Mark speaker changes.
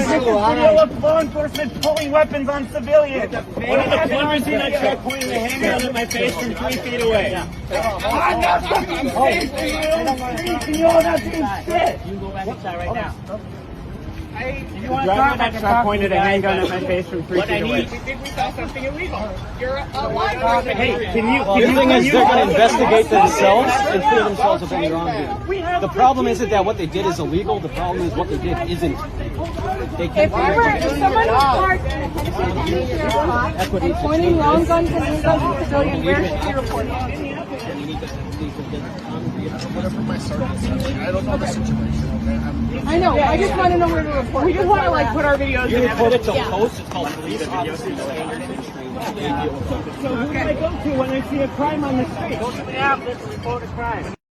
Speaker 1: video of law enforcement pulling weapons on civilians.
Speaker 2: One of the plumbers in that truck pointed a handgun at my face from 3 feet away.
Speaker 1: I'm not fucking safe for you. You all not doing shit.
Speaker 2: You can go back inside right now.
Speaker 1: You want to talk about that truck pointed a handgun at my face from 3 feet away.
Speaker 2: We think we saw something illegal. You're a liar.
Speaker 1: Hey, can you?
Speaker 3: The thing is, they're going to investigate themselves and clear themselves of any wrongdoing. The problem isn't that what they did is illegal. The problem is what they did isn't. They can't
Speaker 4: If someone was parked in a Hennepin spot and pointing long guns and handguns at civilians, where should we report it?
Speaker 5: Whatever my sergeant says, I don't know the situation.
Speaker 4: I know. I just want to know where to report.
Speaker 1: We just want to like put our videos
Speaker 3: You
Speaker 1: in
Speaker 3: report it
Speaker 1: evidence.
Speaker 3: to post. It's called police officer standards and training.
Speaker 1: So who do I go to when I see a crime on the street? Go to the office and report a crime.